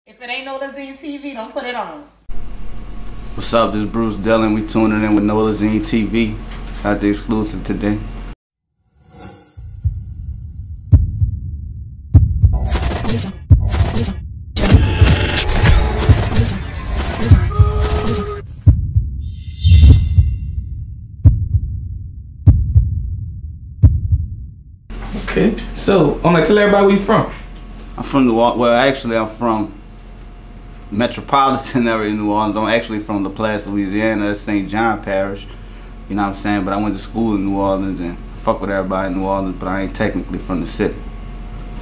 If it ain't Nolazine TV, don't put it on. What's up? This is Bruce Dillon. We tuning in with Nolazine TV. Got the exclusive today. Okay, so I'm like, tell everybody where you from. I'm from New Orleans. Well, actually, I'm from metropolitan area in New Orleans. I'm actually from Laplace, Louisiana. That's St. John Parish. You know what I'm saying? But I went to school in New Orleans and fuck with everybody in New Orleans, but I ain't technically from the city.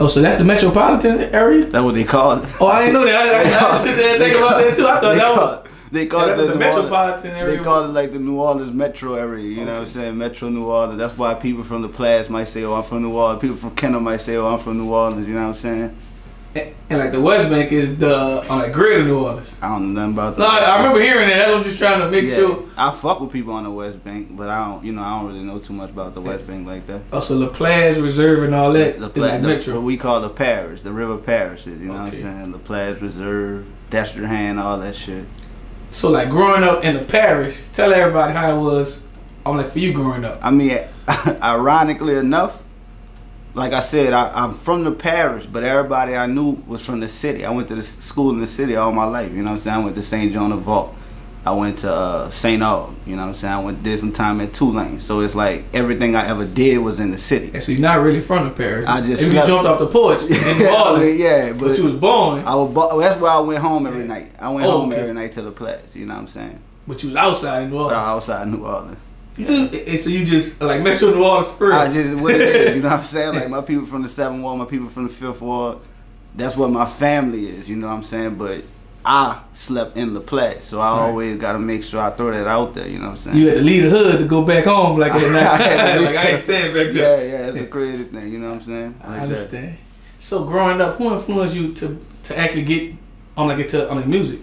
Oh, so that's the metropolitan area? That's what they call it. Oh, I didn't know that. I sit there and think about that too. I thought that was... They call it the metropolitan area. They call it like the New Orleans metro area, you know what I'm saying? Metro New Orleans. That's why people from the Place might say, oh, I'm from New Orleans. People from Kenner might say, oh, I'm from New Orleans, you know what I'm saying? And like the West Bank is the on the grid of New Orleans. I don't know nothing about that. No, I remember hearing that. That's what I'm just trying to make sure. I fuck with people on the West Bank, but I don't really know too much about the West Bank like that. Oh, so Laplace Reserve and all that. Like metro. What we call the parish, the river parishes, you know what I'm saying? Laplace Reserve, Destrehan, all that shit. So like growing up in the parish, tell everybody how it was. I'm like for you growing up. I mean, ironically enough, like I said, I'm from the parish, but everybody I knew was from the city. I went to the school in the city all my life, you know what I'm saying? I went to St. John of Vault. I went to St. Aug, you know what I'm saying? I did some time at Tulane. So it's like everything I ever did was in the city. And so you're not really from the parish. I just if you jumped off the porch in New Orleans, yeah, but you was born. That's where I went home every night. I went home every night to the Place, you know what I'm saying? But you was outside in New Orleans. But I was outside New Orleans. And so you just like Metro New Orleans first. I just what it is, you know what I'm saying? Like my people from the 7th Ward, my people from the 5th Ward. That's what my family is, you know what I'm saying? But I slept in Laplace, so I always got to make sure I throw that out there, you know what I'm saying? You had to leave the hood to go back home like at night. Like I ain't staying back there. Yeah, it's a crazy thing, you know what I'm saying? Like I understand. That. So growing up, who influenced you to actually get on like music?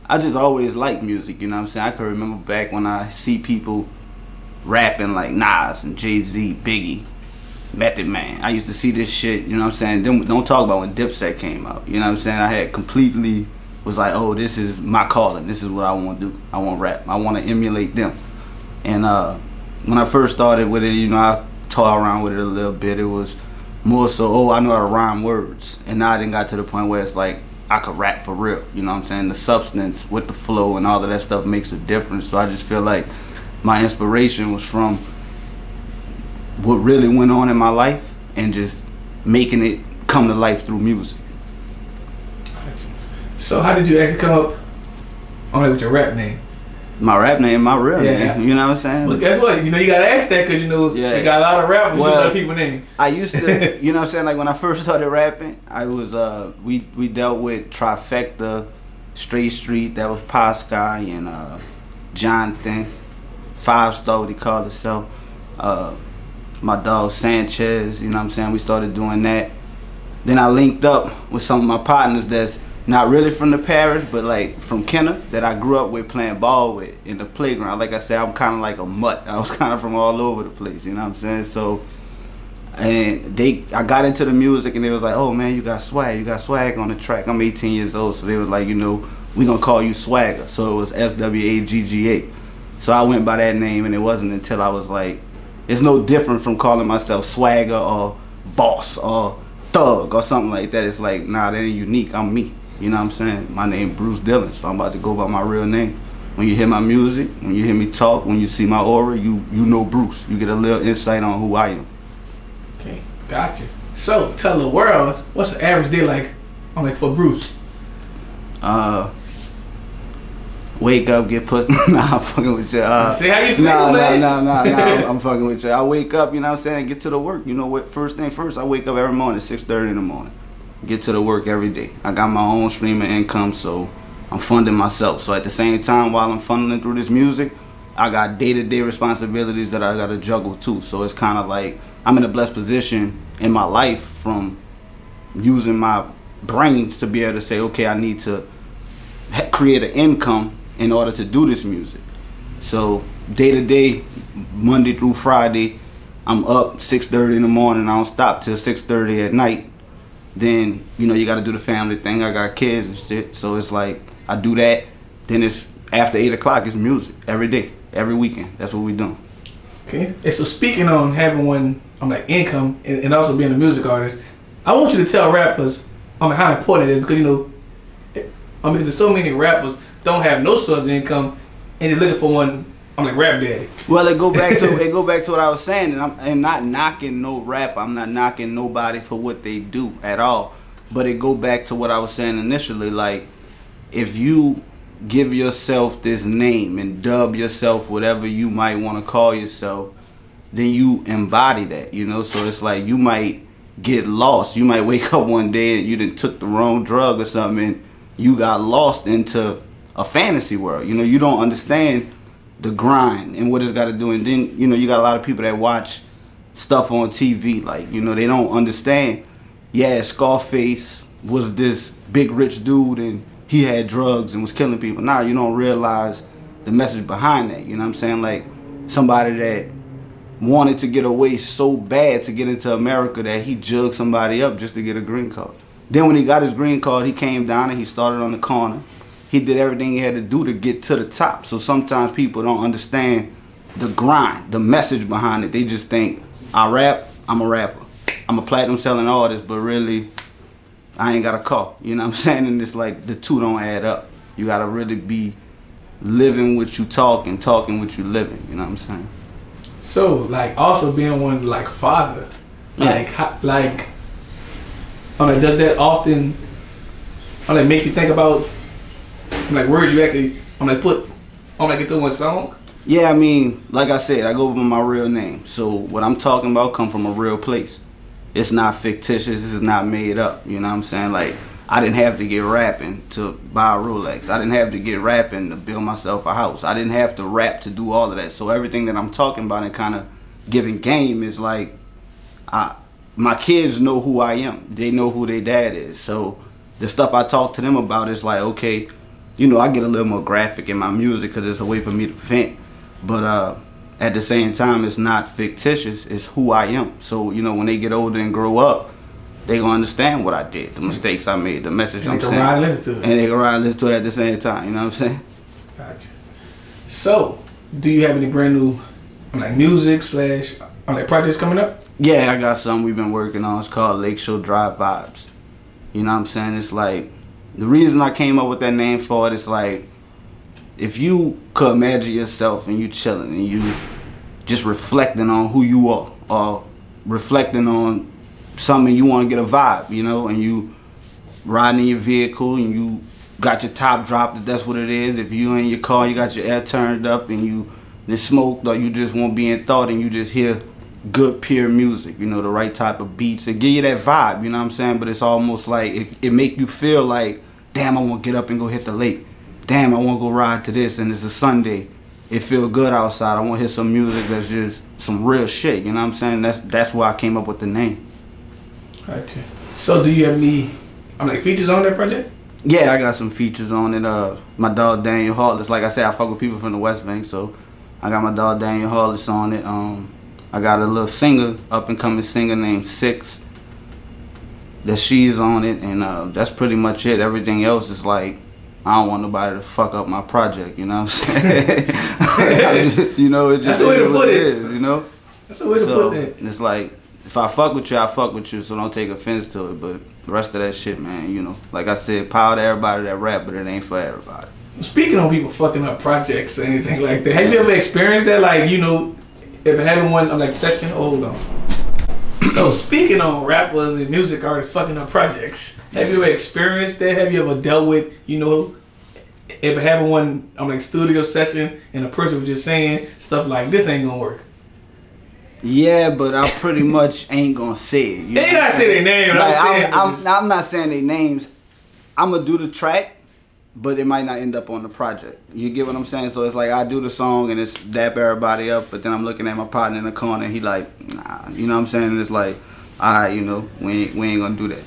I just always liked music, you know what I'm saying? I can remember back when I see people rapping like Nas and Jay-Z, Biggie, Method Man. I used to see this shit, you know what I'm saying? Don't talk about when Dipset came out, you know what I'm saying? I had completely was like, oh, this is my calling. This is what I want to do. I want to rap. I want to emulate them. And when I first started with it, you know, I toyed around with it a little bit. It was more so, oh, I know how to rhyme words. And now I didn't got to the point where it's like, I could rap for real. You know what I'm saying? The substance with the flow and all of that stuff makes a difference. So I just feel like my inspiration was from what really went on in my life and just making it come to life through music. So how did you actually come up on with your rap name? My rap name, my real name. You know what I'm saying? But guess what? You know you gotta ask that because you know they got a lot of rappers use other people's names. I used to, you know what I'm saying? Like when I first started rapping, I was we dealt with Trifecta, Straight Street. That was Pascal and Jonathan, 5 Star, what he called himself. My dog Sanchez. You know what I'm saying? We started doing that. Then I linked up with some of my partners that's not really from the parish, but like from Kenner, that I grew up with playing ball with in the playground. Like I said, I'm kind of like a mutt. I was kind of from all over the place, you know what I'm saying? So, and I got into the music and they was like, oh man, you got swag on the track. I'm 18 years old, so they was like, you know, we gonna call you Swagger. So it was SWAGGA. So I went by that name, and it wasn't until I was like, it's no different from calling myself Swagger or Boss or Thug or something like that. It's like, nah, that ain't unique, I'm me. You know what I'm saying? My name Bruce Dillon, so I'm about to go by my real name. When you hear my music, when you hear me talk, when you see my aura, you know Bruce. You get a little insight on who I am. Okay, gotcha. So tell the world, what's the average day like for Bruce? Wake up, get pussy. Nah, I'm fucking with you. See how you feel, man? Nah, I'm fucking with you. I wake up, you know what I'm saying, get to the work. You know what? First thing first, I wake up every morning, 6:30 in the morning. Get to the work every day. I got my own stream of income, so I'm funding myself. So at the same time, while I'm funneling through this music, I got day-to-day responsibilities that I got to juggle too. So it's kind of like I'm in a blessed position in my life from using my brains to be able to say, okay, I need to create an income in order to do this music. So day-to-day, Monday through Friday, I'm up 6:30 in the morning. I don't stop till 6:30 at night. Then, you know, you got to do the family thing. I got kids and shit. So it's like, I do that. Then it's after 8 o'clock, it's music every day, every weekend. That's what we doing. Okay. And so speaking on having one, income and also being a music artist, I want you to tell rappers, how important it is because, you know, because there's so many rappers don't have no source of income and they're looking for one. I'm like rap daddy. Well, it go back to what I was saying, and I'm not knocking no rapper. I'm not knocking nobody for what they do at all. But it go back to what I was saying initially. Like, if you give yourself this name and dub yourself whatever you might want to call yourself, then you embody that, you know. So it's like you might get lost. You might wake up one day and you done took the wrong drug or something, and you got lost into a fantasy world. You know, you don't understand the grind and what it's got to do. And then, you know, you got a lot of people that watch stuff on TV, like, you know, they don't understand, yeah, Scarface was this big rich dude and he had drugs and was killing people. Nah, you don't realize the message behind that, you know what I'm saying? Like, somebody that wanted to get away so bad to get into America that he jugged somebody up just to get a green card. Then when he got his green card, he came down and he started on the corner. He did everything he had to do to get to the top. So sometimes people don't understand the grind, the message behind it. They just think, I rap, I'm a rapper. I'm a platinum selling artist, but really, I ain't got a car. You know what I'm saying? And it's like the two don't add up. You gotta really be living what you talking, talking what you living. You know what I'm saying? So, like, also being one, like, father, like, does that often, make you think about, words you actually, put, into one song? Yeah, I mean, like I said, I go by my real name. So what I'm talking about come from a real place. It's not fictitious. This is not made up. You know what I'm saying? Like, I didn't have to get rapping to buy a Rolex. I didn't have to get rapping to build myself a house. I didn't have to rap to do all of that. So everything that I'm talking about and kind of giving game is like, my kids know who I am. They know who their dad is. So the stuff I talk to them about is like, okay, you know, I get a little more graphic in my music because it's a way for me to vent. But at the same time, it's not fictitious. It's who I am. So, you know, when they get older and grow up, they gonna understand what I did, the mistakes I made, the message I'm saying. And they can ride and listen to it. And they can ride and listen to it at the same time, you know what I'm saying? Gotcha. So, do you have any brand new, music / projects coming up? Yeah, I got something we've been working on. It's called Lakeshore Drive Vibes. You know what I'm saying? It's like, the reason I came up with that name for it is like, if you could imagine yourself and you chilling and you just reflecting on who you are, or reflecting on something you want to get a vibe, you know, and you riding in your vehicle and you got your top dropped, if that's what it is. If you in your car, you got your air turned up and you just smoked, or you just won't be in thought and you just hear good pure music, you know, the right type of beats, and give you that vibe, you know what I'm saying? But it's almost like it make you feel like, damn, I want to get up and go hit the lake. Damn, I want to go ride to this, and it's a Sunday. It feel good outside. I want to hear some music that's just some real shit, you know what I'm saying? That's why I came up with the name. Gotcha. So do you have any features on that project? Yeah, I got some features on it. My dog Daniel Hartless, like I said, I fuck with people from the West Bank, so I got my dog Daniel Hartless on it. I got a little singer, up and coming singer named Six, that she's on it, and that's pretty much it. Everything else is like, I don't want nobody to fuck up my project, you know what I'm saying? You know, it just that's the way to put it. Is, you know? That's the way to put it. It's like, if I fuck with you, I fuck with you, so don't take offense to it. But the rest of that shit, man, you know, like I said, power to everybody that rap, but it ain't for everybody. Speaking on people fucking up projects or anything like that, have you ever experienced that? Like, you know, ever having one session? Hold on. So speaking on rappers and music artists fucking up projects, have you ever experienced that? Have you ever dealt with, you know, ever having one studio session and a person was just saying stuff like, this ain't gonna work? Yeah, but I pretty much ain't gonna say it. They ain't gotta say their name. Like, I'm not saying their names. I'm gonna do the track, but it might not end up on the project. You get what I'm saying? So it's like, I do the song and it's dap everybody up, but then I'm looking at my partner in the corner and he like, nah, you know what I'm saying? And it's like, alright, you know, we ain't gonna do that.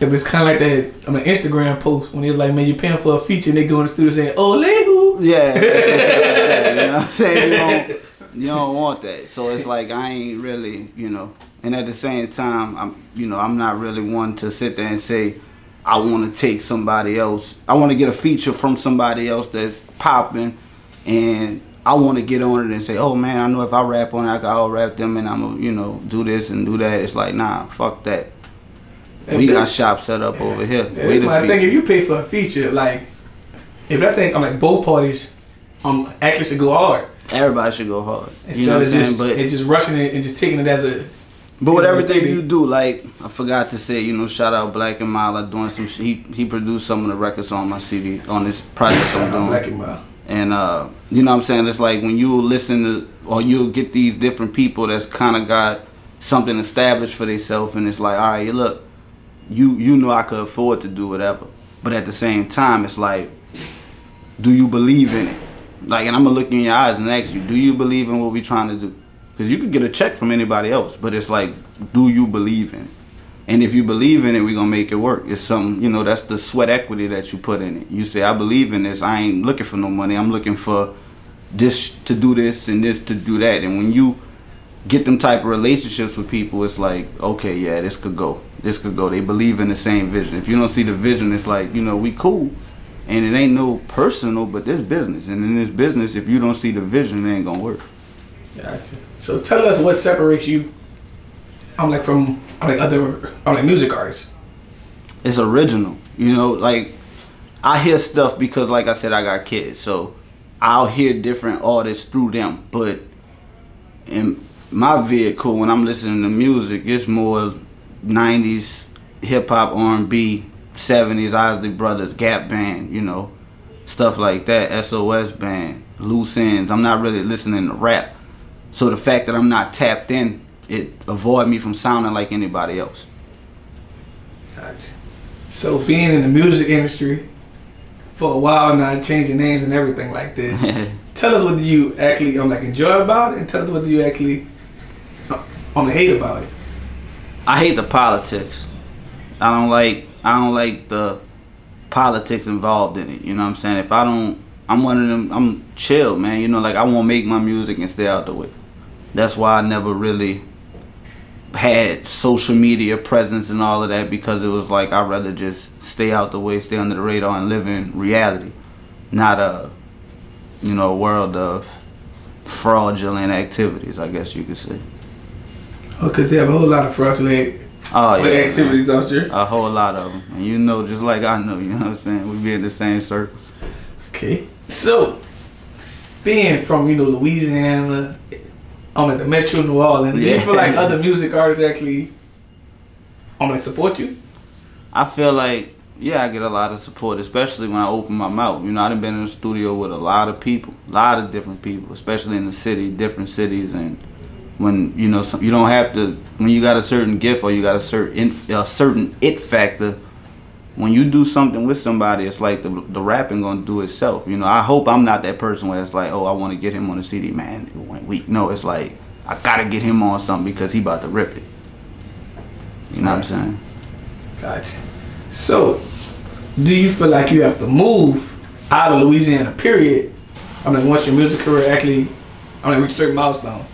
If it's kind of like that on an Instagram post when it's like, man, you're paying for a feature and they go in the studio saying, "Ole who?" Yeah, like that, you know what I'm saying? You don't want that. So it's like, I ain't really, you know, And at the same time, I'm not really one to sit there and say, I want to take somebody else. I want to get a feature from somebody else that's popping, and I want to get on it and say, oh man, I know if I rap on it, I can all rap them, and I'm gonna, do this and do that. It's like, nah, fuck that. We got shop set up over here. I think if you pay for a feature, like, if I think I'm like both parties, actually should go hard. Everybody should go hard. Instead of just rushing it and just taking it as a. But with everything you do, like, I forgot to say, shout out Black and Mild, doing some shit. He produced some of the records on my CD, on this project I'm doing. Black and Mild. And, you know what I'm saying? It's like when you listen to, or you'll get these different people that's kind of got something established for themselves, and it's like, all right, look, you know I could afford to do whatever. But at the same time, it's like, do you believe in it? Like, and I'm going to look in your eyes and ask you, do you believe in what we're trying to do? Because you could get a check from anybody else, but it's like, do you believe in it? And if you believe in it, we're going to make it work. It's something, that's the sweat equity that you put in it. You say, I believe in this. I ain't looking for no money. I'm looking for this to do this and this to do that. And when you get them type of relationships with people, it's like, okay, yeah, this could go. This could go. They believe in the same vision. If you don't see the vision, it's like, we cool. And it ain't no personal, but this business. And in this business, if you don't see the vision, it ain't going to work. Gotcha. So tell us what separates you from other music artists. It's original. Like, I hear stuff because, like I said, I got kids. So I'll hear different artists through them. But in my vehicle, when I'm listening to music, it's more 90s, hip-hop, R&B, 70s, Isley Brothers, Gap Band, stuff like that, SOS Band, Loose Ends. I'm not really listening to rap. So the fact that I'm not tapped in, it avoid me from sounding like anybody else. Gotcha. So being in the music industry for a while now, changing names and everything like that, tell us what do you actually enjoy about it, and tell us what do you actually hate about it. I hate the politics. I don't like the politics involved in it. You know what I'm saying? If I don't, I'm one of them, I'm chill, man. I want to make my music and stay out the way. That's why I never really had social media presence and all of that, because it was like I'd rather just stay out the way, stay under the radar, and live in reality, not a world of fraudulent activities, I guess you could say. Oh, because they have a whole lot of fraudulent activities, don't you? A whole lot of them, and just like I know, you know what I'm saying? We be in the same circles. Okay, so being from Louisiana, at the Metro New Orleans, do you feel like other music artists actually support you? I feel like, yeah, I get a lot of support, especially when I open my mouth. I done been in the studio with a lot of people, a lot of different people, especially in the city, different cities. And when, you don't have to, when you got a certain gift or you got a certain it factor, when you do something with somebody, it's like the rapping gonna do itself. I hope I'm not that person where it's like, oh, I want to get him on the CD, man. No, it's like, I gotta get him on something because he about to rip it. You know what I'm saying? Gotcha. So, do you feel like you have to move out of Louisiana, period? Once your music career actually, reach a certain milestone?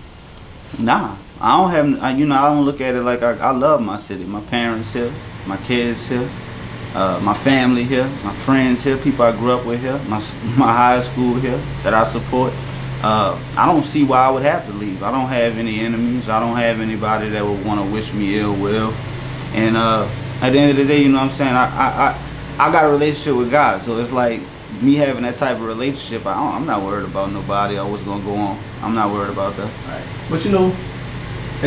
Nah, I don't have, I don't look at it like I love my city. My parents here, my kids here. My family here, my friends here, people I grew up with here, my high school here that I support. I don't see why I would have to leave. I don't have any enemies. I don't have anybody that would want to wish me ill will. And at the end of the day, you know what I'm saying, I got a relationship with God, so it's like me having that type of relationship, I'm not worried about nobody or what's going to go on. I'm not worried about that. Right. But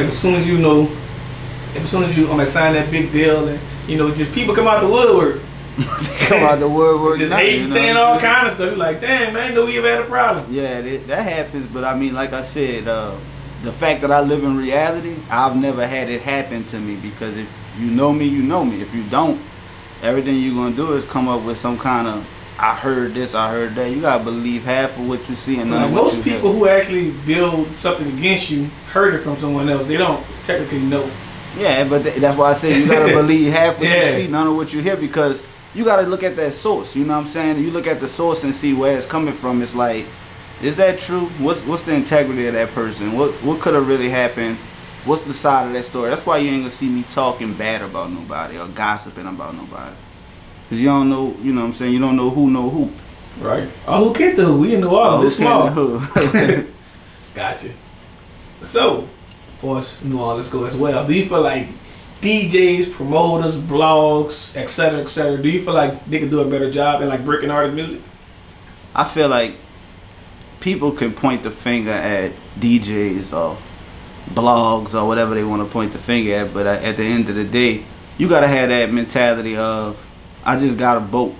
as soon as you sign that big deal and just people come out the woodwork. They come out the woodwork. Just hating, saying all kind of stuff. You're like, damn, man, I know we ever had a problem. Yeah, that happens. But like I said, the fact that I live in reality, I've never had it happen to me, because if you know me, you know me. If you don't, everything you're going to do is come up with some kind of, I heard this, I heard that. You got to believe half of what you see and none of what you most people who actually build something against you heard it from someone else. They don't technically know. Yeah, but that's why I say you gotta believe half what you see, none of what you hear, because you gotta look at that source. You know what I'm saying? You look at the source and see where it's coming from. It's like, is that true? What's the integrity of that person? What could have really happened What's the side of that story? That's why you ain't gonna see me talking bad about nobody or gossiping about nobody. Cause you don't know, you know what I'm saying? You don't know who. Right. Oh, who can't do? We in New Orleans. It's small. Gotcha. So, for us, New Orleans go as well. Do you feel like DJs, promoters, blogs, etc., do you feel like they could do a better job in like brick and artist music? I feel like people can point the finger at DJs or blogs or whatever they want to point the finger at, but at the end of the day, you gotta have that mentality of, I just got a boat.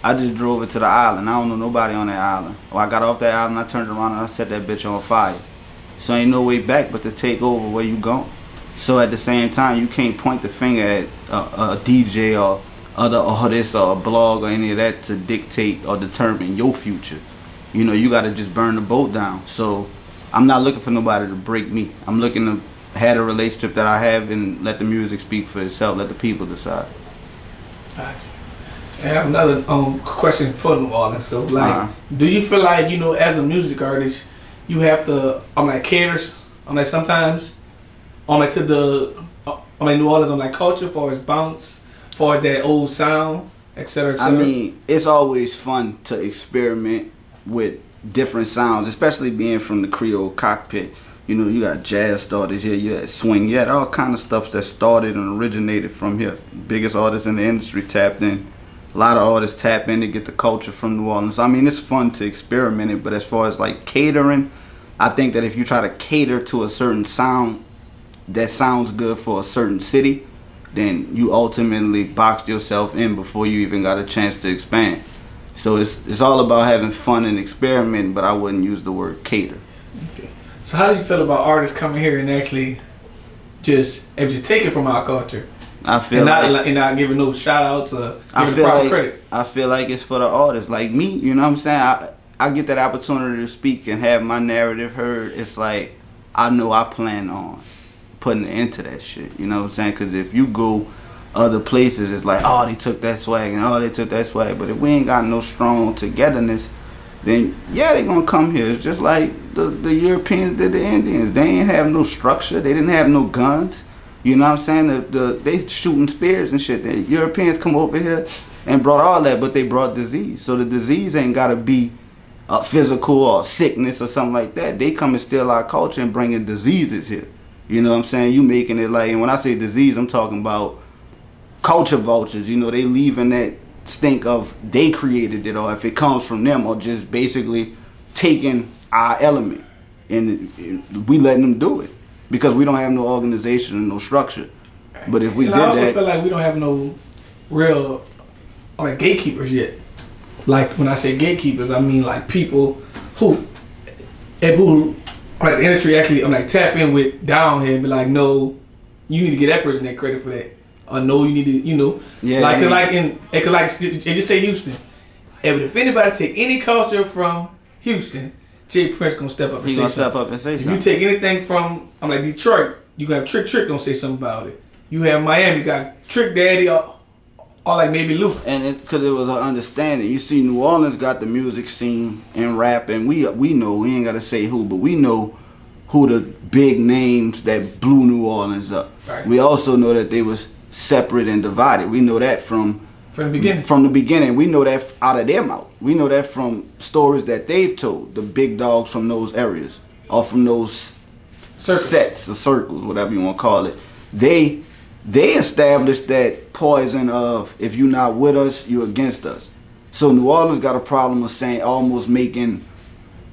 I just drove it to the island. I don't know nobody on that island. Or I got off that island, I turned around and I set that bitch on fire. So ain't no way back but to take over where you going. So at the same time, you can't point the finger at a DJ or other artists or a blog or any of that to dictate or determine your future. You know, you got to just burn the boat down. So I'm not looking for nobody to break me. I'm looking to have a relationship that I have and let the music speak for itself. Let the people decide. Gotcha. I have another question for New Orleans though. Like, do you feel like, you know, as a music artist, you have to, cater, sometimes, to the, New Orleans, culture for its bounce, for that old sound, etc., etc.? I mean, it's always fun to experiment with different sounds, especially being from the Creole cockpit. You know, you got jazz started here, you had swing, you had all kind of stuff that started and originated from here. Biggest artists in the industry tapped in. A lot of artists tap in to get the culture from New Orleans. I mean, it's fun to experiment it, but as far as like catering, I think that if you try to cater to a certain sound that sounds good for a certain city, then you ultimately boxed yourself in before you even got a chance to expand. So it's all about having fun and experimenting, but I wouldn't use the word cater. Okay. So how do you feel about artists coming here and actually just take it from our culture? I feel and not giving no shout outs or giving proper credit. I feel like it's for the artists like me, you know what I'm saying? I get that opportunity to speak and have my narrative heard. It's like, I know I plan on putting it into that shit, you know what I'm saying? Because if you go other places, it's like, oh, they took that swag and oh, they took that swag. But if we ain't got no strong togetherness, then yeah, they gonna come here. It's just like the Europeans did the Indians. They ain't have no structure. They didn't have no guns. You know what I'm saying? They shooting spears and shit. The Europeans come over here and brought all that, but they brought disease. So the disease ain't got to be a physical or sickness or something like that. They come and steal our culture and bringing diseases here. You know what I'm saying? You making it like, and when I say disease, I'm talking about culture vultures. You know, they leaving that stink of they created it, or if it comes from them, or just basically taking our element and we letting them do it. Because we don't have no organization and no structure. But if we did that... I also feel like we don't have no real gatekeepers yet. Like, when I say gatekeepers, I mean like people who like the industry actually tap in with down here and be like, no, you need to get that person that credit for that. Or no, you need to, you know. Yeah, it just say Houston. If anybody take any culture from Houston, Jay Prince gonna step up and say something. If you take anything from Detroit, you got Trick gonna say something about it. You have Miami, you got Trick Daddy or like maybe Luke. And because it was an understanding. You see, New Orleans got the music scene and rap, and we know, we ain't gotta say who, but we know who the big names that blew New Orleans up. Right. We also know that they was separate and divided. We know that from the beginning. From the beginning, we know that out of their mouth. We know that from stories that they've told, the big dogs from those areas, or from those sets or circles, whatever you want to call it. They established that poison of, if you're not with us, you're against us. So New Orleans got a problem of saying, almost making,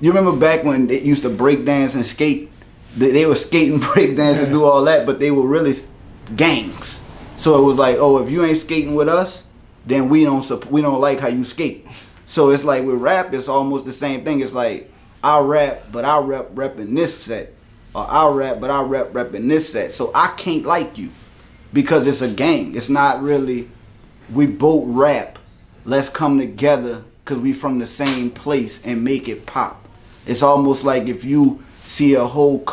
you remember back when they used to break dance and skate? They were skating, break dance, and do all that, but they were really gangs. So it was like, oh, if you ain't skating with us, then we don't like how you skate. So it's like with rap, it's almost the same thing. It's like, I rap, but I rep in this set. Or I rap, but I rep in this set. So I can't like you because it's a gang. It's not really, we both rap. Let's come together because we from the same place and make it pop. It's almost like if you see a whole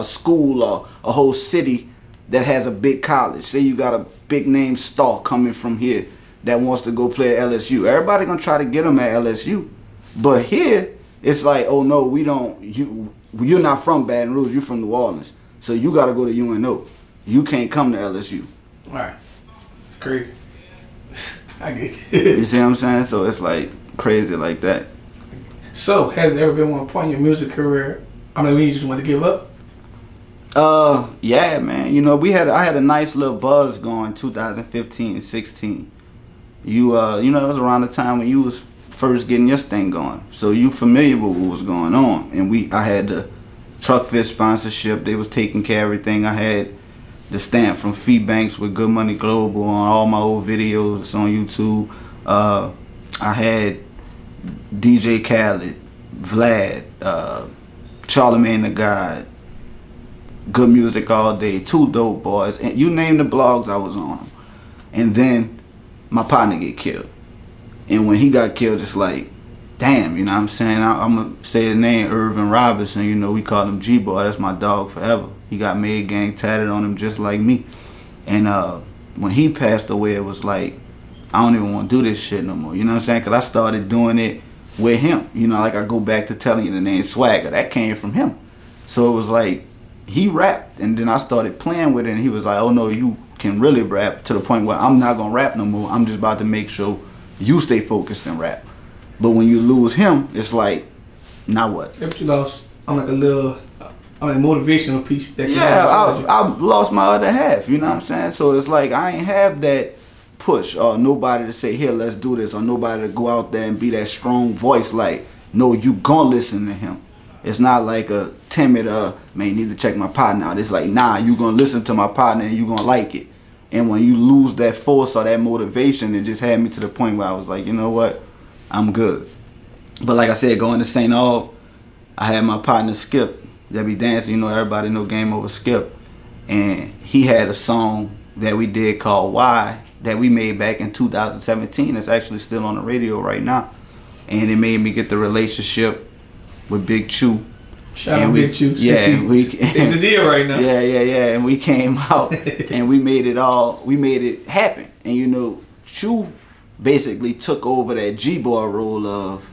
school or a whole city that has a big college. Say you got a big name star coming from here that wants to go play at LSU. Everybody gonna try to get him at LSU. But here, it's like, oh no, we don't, you're not from Baton Rouge, you're from New Orleans. So you got to go to UNO. You can't come to LSU. All right. It's crazy. I get you. You see what I'm saying? So it's like crazy like that. So, has there ever been one point in your music career, I mean, when you just wanted to give up? Yeah, man. You know, I had a nice little buzz going 2015 and 16. You know, it was around the time when you was first getting your thing going. So you familiar with what was going on. And I had the Truck Fit sponsorship. They was taking care of everything. I had the stamp from Fee Banks with Good Money Global on all my old videos. It's on YouTube. I had DJ Khaled, Vlad, Charlamagne the God, Good Music All Day, 2 Dope Boys, and you name the blogs, I was on them. And then my partner get killed. And when he got killed, it's like, damn, you know what I'm saying? I'm going to say his name, Irvin Robinson, you know, we call him G-Boy, that's my dog forever. He got Made Gang tatted on him just like me. And when he passed away, it was like, I don't even want to do this shit no more, you know what I'm saying? Because I started doing it with him. You know, like I go back to telling you the name Swagger, that came from him. So it was like, he rapped, and then I started playing with it, and he was like, oh no, you can really rap, to the point where I'm not going to rap no more. I'm just about to make sure you stay focused and rap. But when you lose him, it's like, now what? If you lost, I'm like a little, motivational piece that you I lost my other half, you know what I'm saying? So it's like, I ain't have that push or nobody to say, here, let's do this, or nobody to go out there and be that strong voice like, no, you gonna listen to him. It's not like a timid, man, you need to check my partner out. It's like, nah, you gonna listen to my partner and you gonna like it. And when you lose that force or that motivation, it just had me to the point where I was like, you know what, I'm good. But like I said, going to St. Aug, I had my partner Skip, that be dancing, you know, everybody know Game Over Skip. And he had a song that we did called Why, that we made back in 2017. It's actually still on the radio right now. And it made me get the relationship with Big Chew. Shout out Big Chew. Yeah, it's his ear right now. Yeah. And we came out and we made it happen. And you know, Chew basically took over that G-Boy role of,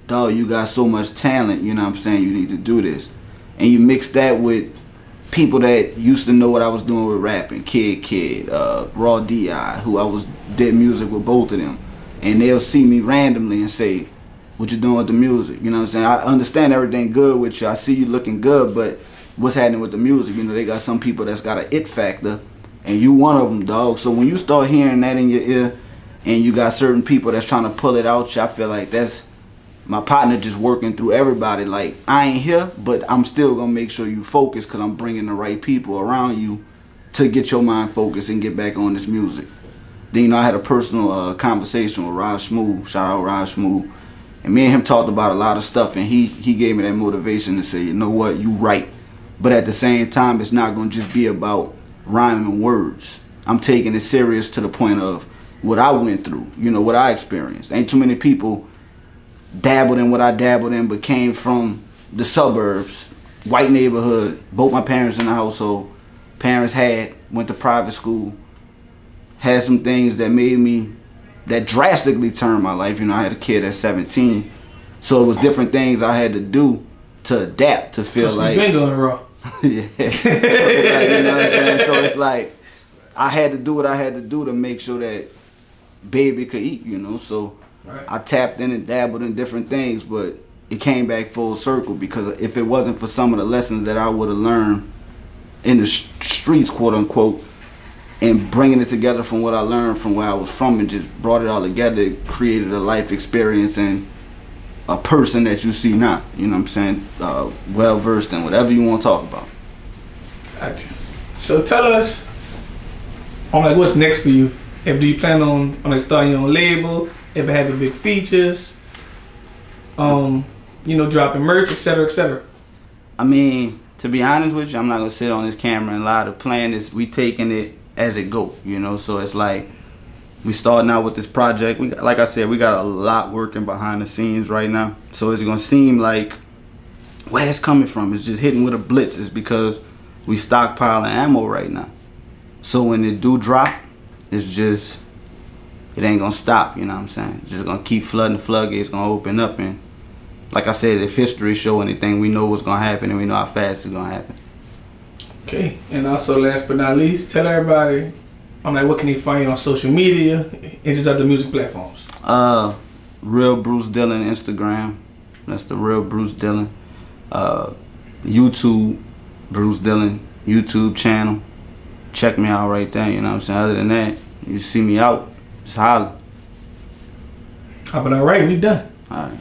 dog, you got so much talent, you know what I'm saying, you need to do this. And you mix that with people that used to know what I was doing with rapping, Kid, Raw D.I., who did music with both of them. And they'll see me randomly and say, what you doing with the music? You know what I'm saying? I understand everything good with you. I see you looking good, but what's happening with the music? You know, they got some people that's got an it factor, and you one of them, dog. So when you start hearing that in your ear, and you got certain people that's trying to pull it out you, I feel like that's my partner just working through everybody. Like, I ain't here, but I'm still going to make sure you focus, because I'm bringing the right people around you to get your mind focused and get back on this music. Then, you know, I had a personal conversation with Raj Smooth. Shout out Raj Smooth. And me and him talked about a lot of stuff, and he gave me that motivation to say, you know what, you right. But at the same time, it's not going to just be about rhyming words. I'm taking it serious to the point of what I went through, you know, what I experienced. Ain't too many people dabbled in what I dabbled in, but came from the suburbs, white neighborhood, both my parents in the household. Parents went to private school, had some things that made me, that drastically turned my life. You know, I had a kid at 17, so it was different things I had to do to adapt, to feel like you've been going raw. Yeah. So, like, you know what I'm saying? So it's like I had to do what I had to do to make sure that baby could eat, you know. So right. I tapped in and dabbled in different things, but it came back full circle, because if it wasn't for some of the lessons that I would have learned in the streets, quote unquote, and bringing it together from what I learned from where I was from and just brought it all together, it created a life experience and a person that you see now, you know what I'm saying, well versed in whatever you want to talk about. Gotcha. So tell us, what's next for you? Do you plan on starting your own label? Ever having big features? You know, dropping merch, etc., etc. I mean, to be honest with you, I'm not gonna sit on this camera and lie. The plan is we taking it as it go, you know. So it's like we starting out with this project. Like I said, we got a lot working behind the scenes right now. So it's gonna seem like where it's coming from is just hitting with a blitz. It's because we stockpiling ammo right now. So when it do drop, it's just, it ain't gonna stop, you know what I'm saying? It's just gonna keep flooding, the floodgates gonna open up, and like I said, if history show anything, we know what's gonna happen and we know how fast it's gonna happen. Okay, and also last but not least, tell everybody, what can they find you on social media and just other music platforms? Real Bruce Dillon Instagram. That's the Real Bruce Dillon. YouTube, Bruce Dillon YouTube channel. Check me out right there, you know what I'm saying? Other than that, you see me out, just holler. But all right, we done. All right.